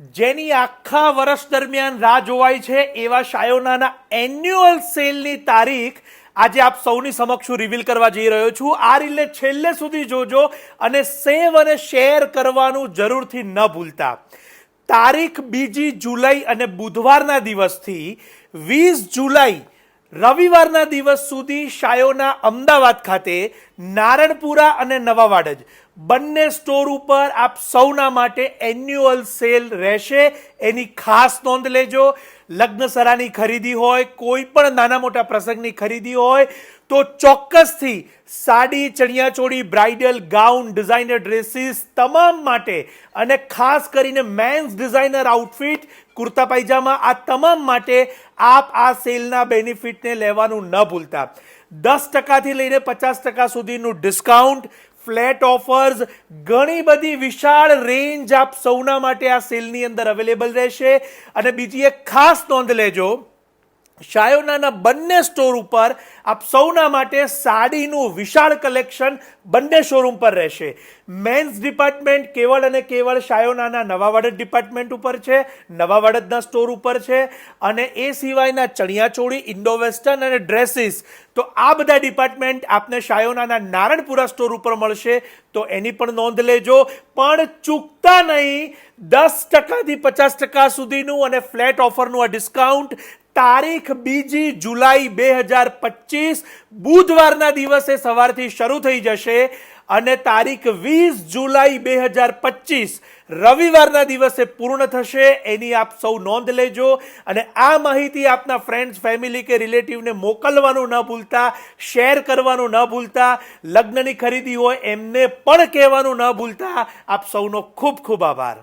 જેની આખા વર્ષ દરમિયાન રાહ જોવાય છે એવા શાયોનાના એન્યુઅલ સેલની તારીખ આજે આપ સૌની સમક્ષ હું રિવીલ કરવા જઈ રહ્યો છું. આ રીલને છેલ્લે સુધી જોજો અને સેવ અને શેર કરવાનું જરૂરથી ન ભૂલતા. તારીખ 2 જુલાઈ અને બુધવારના દિવસથી 20 જુલાઈ રવિવારના દિવસ સુધી શાયોના અમદાવાદ ખાતે નારણપુરા અને નવાવાડજ બંને સ્ટોર ઉપર આપ સૌના માટે એન્યુઅલ સેલ રહેશે. એની ખાસ નોંધ લેજો. લગ્નસરાની ખરીદી હોય, કોઈ પણ નાના મોટા પ્રસંગની ખરીદી હોય તો ચોક્કસથી સાડી, ચણિયાચોળી, બ્રાઇડલ ગાઉન, ડિઝાઇનર ડ્રેસીસ તમામ માટે અને ખાસ કરીને મેન્સ ડિઝાઇનર આઉટફિટ, કુર્તા પાયજામા, આ તમામ માટે આપ આ સેલના બેનિફિટને લેવાનું ન ભૂલતા. 10% લઈને 50% સુધીનું ડિસ્કાઉન્ટ, ફ્લેટ ઓફર્સ, ઘણી બધી વિશાળ રેન્જ આપ સૌના માટે આ સેલની અંદર અવેલેબલ રહેશે. અને બીજી એક ખાસ નોંધ લેજો, શાયોનાના બંને સ્ટોર ઉપર આપ સૌના માટે સાડીનું વિશાળ કલેક્શન બંને શોરૂમ પર રહેશે. મેન્સ ડિપાર્ટમેન્ટ કેવળ અને કેવળ શાયોનાના નવાવાડજ ડિપાર્ટમેન્ટ ઉપર છે, નવાવાડજના સ્ટોર ઉપર છે. અને એ સિવાયના ચણિયાચોળી, ઇન્ડો વેસ્ટર્ન અને ડ્રેસીસ, તો આ બધા ડિપાર્ટમેન્ટ આપને શાયોનાના નારણપુરા સ્ટોર ઉપર મળશે. તો એની પણ નોંધ લેજો. પણ ચૂકતા નહીં, 10%થી 50% સુધીનું અને ફ્લેટ ઓફરનું આ ડિસ્કાઉન્ટ તારીખ 2 જુલાઈ 2025 બુધવારના દિવસે સવારથી શરૂ થઈ જશે અને તારીખ 20 જુલાઈ 2025 રવિવારના દિવસે પૂર્ણ થશે. એની આપ સૌ નોંધ લેજો. અને આ માહિતી આપના ફ્રેન્ડ્સ, ફેમિલી કે રિલેટિવને મોકલવાનું ન ભૂલતા, શેર કરવાનું ન ભૂલતા, લગ્નની ખરીદી હોય એમને પણ કહેવાનું ન ભૂલતા. આપ સૌનો ખૂબ ખૂબ આભાર.